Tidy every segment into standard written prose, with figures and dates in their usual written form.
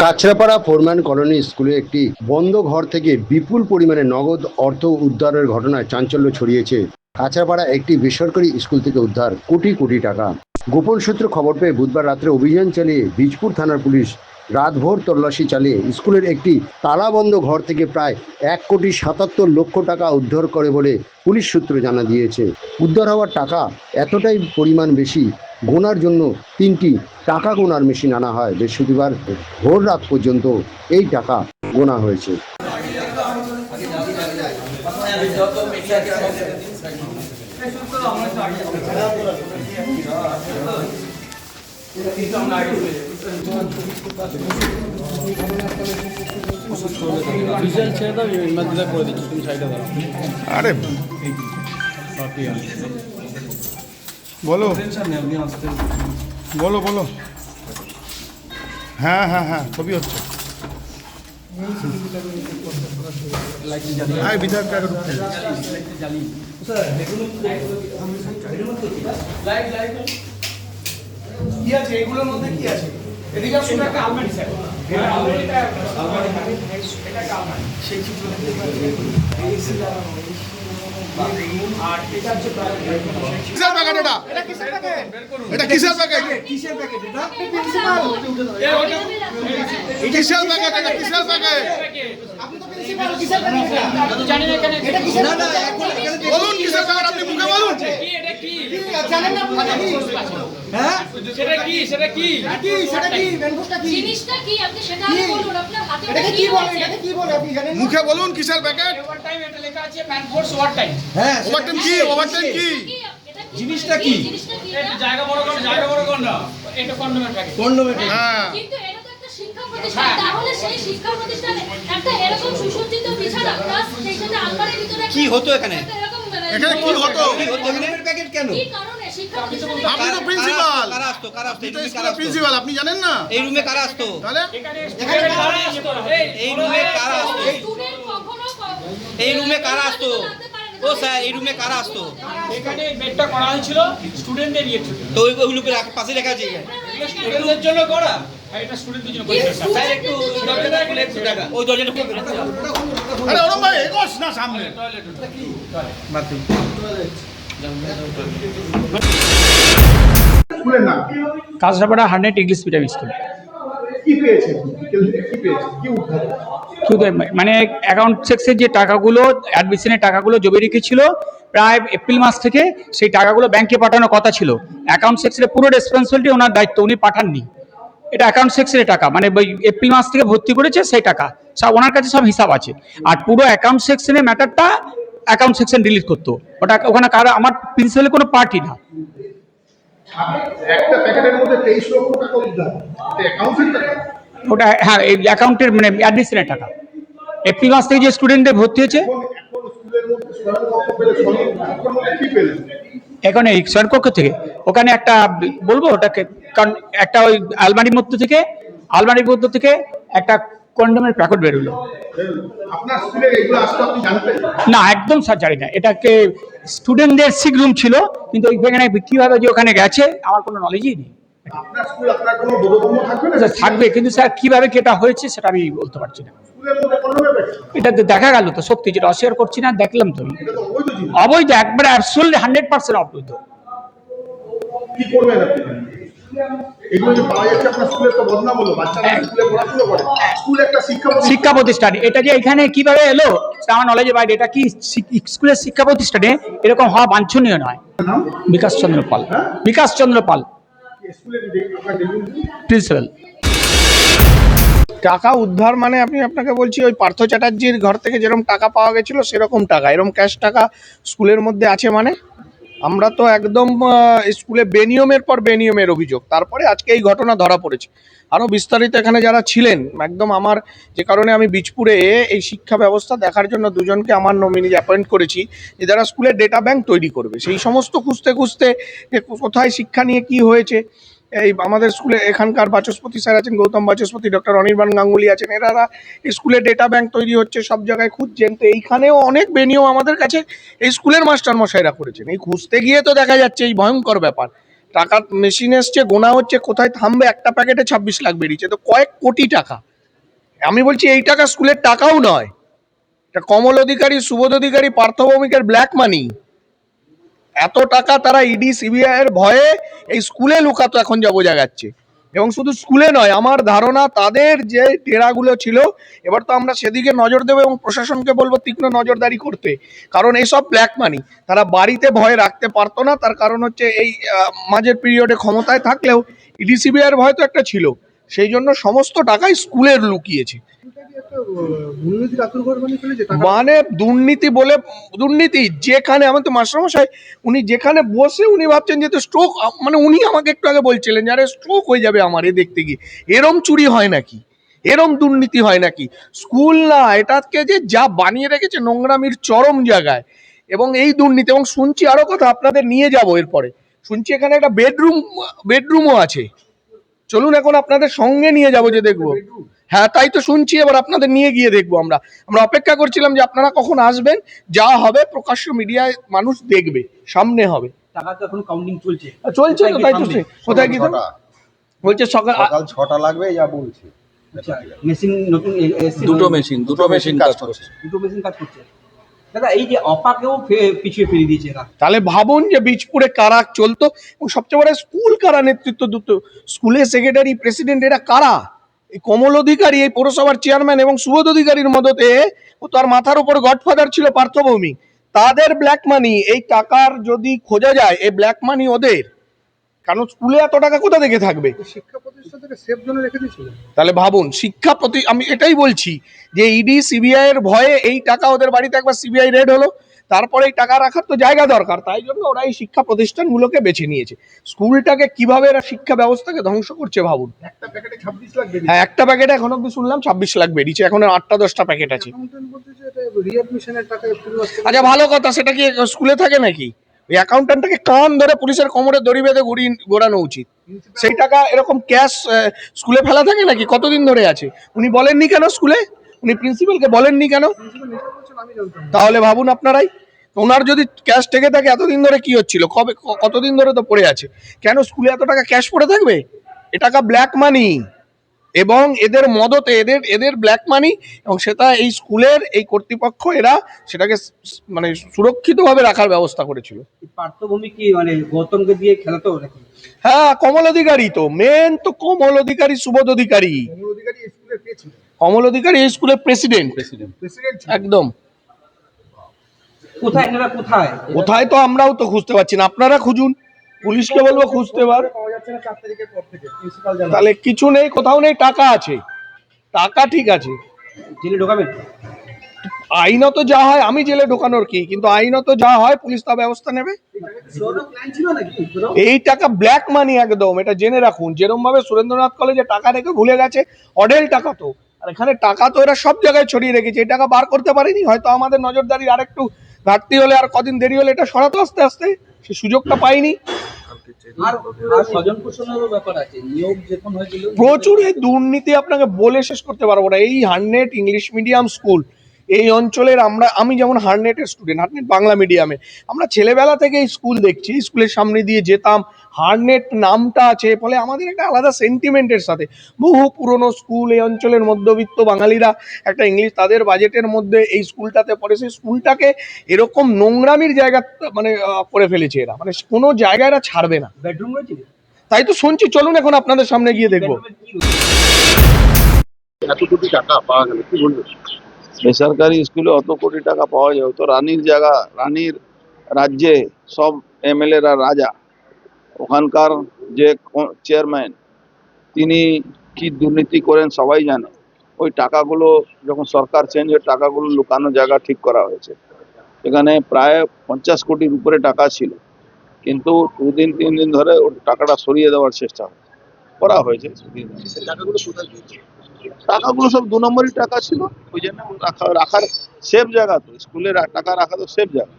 Kanchrapara foreman colony স্কুলে একটি বন্ধ ঘর থেকে বিপুল পরিমাণে নগদ অর্থ উদ্ধারের ঘটনায় চাঞ্চল্য ছড়িয়েছে। কাছড়াপাড়া একটি বেসরকারি স্কুল থেকে উদ্ধার কোটি কোটি টাকা। গোপন সূত্রে খবর পেয়ে বুধবার রাত্রে অভিযান চালিয়ে বীজপুর থানার পুলিশ রাতভর তল্লাশি চালিয়ে স্কুলের একটি তালাবন্ধ ঘর থেকে প্রায় 1,77,00,000 টাকা উদ্ধার করে বলে পুলিশ সূত্র জানা দিয়েছে। উদ্ধার হওয়ার টাকা এতটাই পরিমাণ বেশি, গোনার জন্য 3টি টাকা গোনার মেশিন আনা হয়। বৃহস্পতিবার ভোর রাত পর্যন্ত এই টাকা গোনা হয়েছে। আরে বলো বলো বলো। হ্যাঁ হ্যাঁ হ্যাঁ, ছবি হচ্ছে। বিধায়ক কি আছে এগুলোর মধ্যে? কি আছে? এদিকে শুধু একটা আলমারি স্যার, আলমারিটা এটা একটা আলমারি, সেই চিত্র আর এটা হচ্ছে কিসের প্যাকেট? এটা কিসের প্যাকেট? এটা কিসের প্যাকেট? কিসের প্যাকেট এটা? প্রিন্সিপাল, কিসের প্যাকেট? এটা কিসের প্যাকেট? আপনি তো প্রিন্সিপাল, কিসের প্যাকেট এটা? আমি জানি না এখানে এটা কিসের প্যাকেট। বলুন কিসের প্যাকেট, আপনি মুখে বলুন। এটা কি জানেন না আপনি? হ্যাঁ সেটা কি? সেটা কি? সেটা কি? ম্যানফোর্সটা কি? জিনিসটা কি আপনি সেটা আগে বলুন। আপনার হাতে এটা কি বলে? এটা কি বলে আপনি জানেন? মুখে বলুন কিসের প্যাকেট। ওভারটাইম এটা লেখা আছে ম্যানফোর্স ওভারটাইম। হ্যাঁ ওভারটাইম কি? ওভারটাইম কি? জিনিসটা কি? জিনিসটা কি এটা জায়গা বড় কোন না, এটা কন্ডোমের প্যাকেট। হ্যাঁ, কিন্তু এটা তো একটা শিক্ষা প্রতিষ্ঠান, তাহলে সেই শিক্ষা প্রতিষ্ঠানে একটা এরকম সুসজ্জিত বিছানা প্লাস সেই সাথে আলমারির ভিতরে কি হতো এখানে? এখানে কি হতো? কন্ডোমের প্যাকেট কেন? কি কারণে শিক্ষা প্রতিষ্ঠানে আপনি তো প্রিন্সিপাল, কারা আসতো? আপনি তো স্কুলের প্রিন্সিপাল, আপনি জানেন না? এই রুমে কারা আসতো? তাহলে এখানে কারা আসতো? এই রুমে কারা আসতো? স্টুডেন্ট কখনো এই রুমে কারা আসতো? ও স্যার, এই রুমে কারা আসতো? এখানে বেডটা করা হয়েছিল স্টুডেন্টদের ইয়ে থেকে। তো ওইগুলোকে পাশে লেখা আছে স্টুডেন্টদের জন্য করা, আর এটা স্টুডেন্টদের জন্য করা। স্যার একটু দরজাটা খুলে একটু দেখা, ওই দরজাটা খুলে আরে ওরম ভাই এগোস না সামনে। স্কুলের নাম কাছড়াপাড়া 100 ইংলিশ মিডিয়াম স্কুল। কি পেয়েছে? কি পেয়েছে? কি উদ্ধার? শুধু মানে অ্যাকাউন্ট সেক্সের যে টাকাগুলো, অ্যাডমিশনের টাকাগুলো জমে রেখেছিল প্রায় এপ্রিল মাস থেকে, সেই টাকাগুলো ব্যাংকে পাঠানোর কথা ছিল। অ্যাকাউন্ট সেক্সের পুরো রেসপন্সিবিলিটি ওনার দায়িত্ব, উনি পাঠাননি। এটা অ্যাকাউন্ট সেক্সের টাকা, মানে ওই এপ্রিল মাস থেকে ভর্তি করেছে সেই টাকা, সব ওনার কাছে সব হিসাব আছে। আর পুরো অ্যাকাউন্ট সেকশনের ম্যাটারটা অ্যাকাউন্ট সেকশন ডিলিট করতো। ওটা ওখানে কারো আমার প্রিন্সিপালের কোনো পার্টি না। একটা প্যাকেটের মধ্যে 23 লক্ষ টাকা উদ্ধার। এটা অ্যাকাউন্টের টাকা? ওটা হ্যাঁ, এই অ্যাকাউন্টের মানে অ্যাডমিশনের টাকা। এপ্রিল মাস থেকে যে স্টুডেন্টদের ভর্তি হয়েছে, এখন স্কুলের মধ্যে স্বয়ংকক্ষ পেলে স্বয়ংকক্ষের মধ্যে কি পেলেন? এখন এই স্বয়ংকক্ষ থেকে ওখানে একটা বলবো ওটাকে, কারণ একটা ওই আলমারির মধ্যে থেকে একটা কন্ডোমের প্যাকেট বেরোলো। আপনার স্কুলের এগুলো আসতো আপনি জানতেন? না, একদম স্যার জানি না। এটাকে স্টুডেন্টদের সিক রুম ছিল, কিন্তু ওইখানে কিভাবে যে ওখানে গেছে আমার কোনো নলেজই নেই। আপনার স্কুল আপনার কোনো বোধগম্য থাকবে না? স্যার থাকবে, কিন্তু স্যার কিভাবে কেটা হয়েছে সেটা আমি বলতে পারছি না। স্কুলের মধ্যে কন্ডোমের প্যাকেট? এটা তো দেখা গেল তো, সত্যি, যেটা অস্বীকার করছি না, দেখলাম তো। এটা তো অবৈধ জিনিস। অবৈধ, একবারে অ্যাবসলিউটলি 100% অবৈধ। কি করবেন আপনি? এগুলো যে পাওয়া যাচ্ছে আপনার স্কুলের তো বদনাম হলো, বাচ্চারা স্কুলে পড়াশোনা করে। স্কুল একটা শিক্ষা প্রতিষ্ঠান, এটা যে এখানে কিভাবে এলো আমার নলেজে বাইরে। এটা কি স্কুলের শিক্ষা প্রতিষ্ঠানে এরকম হওয়া বাঞ্ছনীয় নয়। বিকাশ চন্দ্র পাল, প্রিন্সিপাল। টাকা উদ্ধার মানে আপনাকে বলছি, ওই পার্থ চ্যাটার্জির ঘর থেকে যেরকম টাকা পাওয়া গেছিল সেরকম টাকা, এরকম ক্যাশ টাকা স্কুলের মধ্যে আছে। মানে আমরা তো একদম স্কুলে বেনিয়মের পর বেনিয়মের অভিযোগ, তারপরে আজকে এই ঘটনা ধরা পড়েছে। আরও বিস্তারিত এখানে যারা ছিলেন, একদম আমার যে কারণে আমি বীজপুরে এই শিক্ষা ব্যবস্থা দেখার জন্য দুজনকে আমার নমিনি অ্যাপয়েন্ট করেছি, যে যারা স্কুলের ডেটা ব্যাংক তৈরি করবে, সেই সমস্ত খুঁজতে যে কোথায় শিক্ষা নিয়ে কি হয়েছে। এই আমাদের স্কুলে এখানকার বাচস্পতি স্যার আছেন, গৌতম বাচস্পতি, ডক্টর অনির্বাণ গাঙ্গুলি আছেন, এনারা স্কুলে ডেটা ব্যাংক তৈরি হচ্ছে সব জায়গায় খুঁজছেন। তো এইখানেও অনেক বেনিয়ম আমাদের কাছে এই স্কুলের মাস্টারমশাইরা করেছেন। এই খুঁজতে গিয়ে তো দেখা যাচ্ছে এই ভয়ঙ্কর ব্যাপার, টাকা মেশিন এসছে, গোনা হচ্ছে, কোথায় থামবে, একটা প্যাকেটে 26 লাখ বেরিয়েছে, তো কয়েক কোটি টাকা। আমি বলছি এই টাকা স্কুলের টাকাও নয়, এটা কমল অধিকারী, সুবোধ অধিকারী, পার্থ ভৌমিকের ব্ল্যাক মানি। এত টাকা তারা ইডি সিবিআই এর ভয়ে এই স্কুলে লুকাতো এখন যা বোঝা যাচ্ছে। এবং শুধু স্কুলে নয়, আমার ধারণা তাদের যে ডেরাগুলো ছিল, এবার তো আমরা সেদিকে নজর দেবো এবং প্রশাসনকে বলবো তীক্ষ্ণ নজরদারি করতে, কারণ এইসব ব্ল্যাক মানি তারা বাড়িতে ভয়ে রাখতে পারতো না। তার কারণ হচ্ছে এই মাঝের পিরিয়ডে ক্ষমতায় থাকলেও ইডি সিবিআই এর ভয় তো একটা ছিল, সেই জন্য সমস্ত টাকাই স্কুলের লুকিয়েছে। মানে দুর্নীতি বলে দুর্নীতি যেখানে, আমার তো মাস্টারমশাই উনি যেখানে বসে উনি ভাবছেন যে স্ট্রোক, মানে উনি আমাকে একটু আগে বলছিলেন যে আরে স্ট্রোক হয়ে যাবে আমার এ দেখতে গিয়ে, এরম চুরি হয় নাকি, এরম দুর্নীতি হয় নাকি? স্কুল না, এটাকে যে যা বানিয়ে রেখেছে নোংরামির চরম জায়গায়। এবং এই দুর্নীতি, এবং শুনছি আরো কথা আপনাদের নিয়ে যাবো এরপরে, শুনছি এখানে একটা বেডরুমও আছে। চলুন এখন আপনাদের সঙ্গে নিয়ে যাবো, যে দেখবো। হ্যাঁ তাই তো শুনছি, এবার আপনাদের নিয়ে গিয়ে দেখবো। আমরা অপেক্ষা করছিলাম যে আপনারা কখন আসবেন, যা হবে প্রকাশ্য মিডিয়ায় মানুষ দেখবে, সামনে হবে। টাকা তো এখন কাউন্টিং চলছে। চলছে তো, তাই তো। কোথায় কি বলছে সকাল 6টা লাগবে যা বলছে। আচ্ছা, মেশিন নতুন দুটো মেশিন কাজ করছে। দুটো মেশিন কাজ করছে। দাদা এই যে অপাকেও পিছিয়ে ফেলে দিয়েছে এরা। তাহলে ভাবুন যে বীজপুরে কারা চলতো, এবং সবচেয়ে বড় স্কুল কারা নেতৃত্ব দিত, স্কুলের সেক্রেটারি, প্রেসিডেন্ট, এরা কারা? এই কমল অধিকারী, এই পৌরসভার চেয়ারম্যান এবং সুবোধ অধিকারীর মদতে, ও তার মাথার উপর গডফাদার ছিল পার্থ ভৌমিক, তাদের ব্ল্যাক মানি। এই টাকার যদি খোঁজা যায়, এই ব্ল্যাক মানি ওদের, কারণ স্কুলে এত টাকা কোথা থেকে থাকবে? শিক্ষা প্রতিষ্ঠান থেকে সেফ জোনে রেখে দিয়েছিল। তাহলে ভাবুন, আমি এটাই বলছি যে ইডি সিবিআই এর ভয়ে এই টাকা ওদের বাড়িতে একবার সিবিআই রেড হলো, তারপরে এই টাকা রাখার তো জায়গা দরকার, তাই জন্য ওরা এই শিক্ষা প্রতিষ্ঠানগুলোকে বেছে নিয়েছে। স্কুলটাকে কিভাবে এরা শিক্ষা ব্যবস্থাকে ধ্বংস করছে ভাবুন। একটা প্যাকেটে 26 লাখ বেরিয়েছে। হ্যাঁ, একটা প্যাকেটে এখন অব্দি শুনলাম 26 লাখ বেরিয়েছে, এখন 8টা-10টা প্যাকেট আছে। অ্যাকাউন্টেন্ট বলতেছে এটা রিঅ্যাডমিশনের টাকা এপ্রিল মাস থেকে। আচ্ছা ভালো কথা, সেটা কি স্কুলে থাকে নাকি? ওই অ্যাকাউন্ট্যান্টটাকে কান ধরে পুলিশের কোমরে দড়ি বেঁধে ঘোরানো উচিত। সেই টাকা এরকম ক্যাশ স্কুলে ফেলা থাকে নাকি? কতদিন ধরে আছে? উনি বলেননি কেন স্কুলে? উনি প্রিন্সিপালকে বলেননি কেন? আমি জানতাম না। তাহলে ভাবুন আপনারাই, ওনার যদি ক্যাশ থেকে থাকে এতদিন ধরে কি হচ্ছিল, কতদিন ধরে তো পড়ে আছে, কেন স্কুলে এত টাকা ক্যাশ পড়ে থাকবে? এ টাকা ব্ল্যাক মানি, এবং এদের মদতে এদের ব্ল্যাক মানি, এবং সেটা এই স্কুলের এই কর্তৃপক্ষ এরা সেটাকে মানে সুরক্ষিতভাবে রাখার ব্যবস্থা করেছিল। পার্থভূমি কি মানে গৌতমকে দিয়ে খেলাতো নাকি? হ্যাঁ, কমল অধিকারী তো মেন, তো কমল অধিকারী, সুবোধ অধিকারী। কমল অধিকারী স্কুলের কে ছিল? কমল অধিকারী এই স্কুলের প্রেসিডেন্ট প্রেসিডেন্ট একদম। কোথায় এনারা কোথায়? কোথায় তো আমরাও তো খুঁজতে পারছি না, আপনারা খুঁজুন, পুলিশকে বলবো খুঁজতে পার। পাওয়া যাচ্ছে না 4 তারিখের পর থেকে, প্রিন্সিপাল জানান। তাহলে কিছু নেই, কোথাও নেই, টাকা আছে, টাকা ঠিক আছে। জেলে ঢোকাবেন? আইনত যা হয়, আমি জেলে ঢোকানোর কি, কিন্তু আইনত যা হয় পুলিশ তা ব্যবস্থা নেবে। প্ল্যান ছিল নাকি? এই টাকা ব্ল্যাক মানি একদম, এটা জেনে রাখুন। যেরকম ভাবে সুরেন্দ্রনাথ কলেজে টাকা রেখে ভুলে গেছে, অডেল টাকা তো, আর এখানে টাকা তো এরা সব জায়গায় ছড়িয়ে রেখেছে। এই টাকা বার করতে পারেনি, হয়তো আমাদের নজরদারির আরেকটু ঘাটতি হলে, আর কদিন দেরি হলে এটা সরাতো আস্তে আস্তে, সে সুযোগটা পাইনি। আর স্বজন পোষণেরও ব্যাপার আছে, নিয়োগ যখন হয়েছিল প্রচুর এই দুর্নীতি, আপনাকে বলে শেষ করতে পারবো না। এই হার্নেট ইংলিশ মিডিয়াম স্কুল এই অঞ্চলের, আমি যেমন হার্নেটের স্টুডেন্ট, হার্নেট বাংলা মিডিয়ামে, আমরা ছেলেবেলা থেকে এই স্কুল দেখছি, স্কুলের সামনে দিয়ে যেতাম, হার্নেট নামটা আছে, ফলে আমাদের একটা আলাদা সেন্টিমেন্টের সাথে। বহু পুরনো স্কুল, এই অঞ্চলের মধ্যবিত্ত বাঙালিরা একটা ইংলিশ তাদের বাজেটের মধ্যে এই স্কুলটাতে পড়ে, সেই স্কুলটাকে এরকম নোংরামির জায়গা মানে করে ফেলেছে এরা, মানে কোনো জায়গায় এরা ছাড়বে না। বেডরুম রয়েছে? তাই তো শুনছি, চলুন এখন আপনাদের সামনে গিয়ে দেখবো। এত কোটি টাকা পাওয়া গেল, কি বলবো? বেসরকারি স্কুলে অত কোটি টাকা পাওয়া যায়, তো রানীর জায়গা, রানীর রাজ্যে সব এমএলএরা রাজা, ওখানকার যে চেয়ারম্যান তিনি কি দুর্নীতি করেন সবাই জানে। ওই টাকাগুলো যখন সরকার চেঞ্জ হয়ে টাকাগুলো লুকানো জায়গা ঠিক করা হয়েছে, এখানে প্রায় 50 কোটির উপরে টাকা ছিল, কিন্তু 2-3 দিন ধরে ওর টাকাটা সরিয়ে দেওয়ার চেষ্টা করা হয়েছে। টাকাগুলো কোথায় গিয়েছে? টাকাগুলো সব 2 নম্বরই টাকা ছিল, ওই জন্য রাখার সেফ জায়গা, তো স্কুলে টাকা রাখা তো সেফ জায়গা।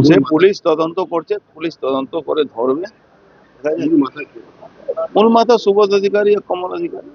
সে পুলিশ তদন্ত করছে, পুলিশ তদন্ত করে ধরবে। মূল মাথা সুবোধ অধিকারী আর কমল অধিকারী।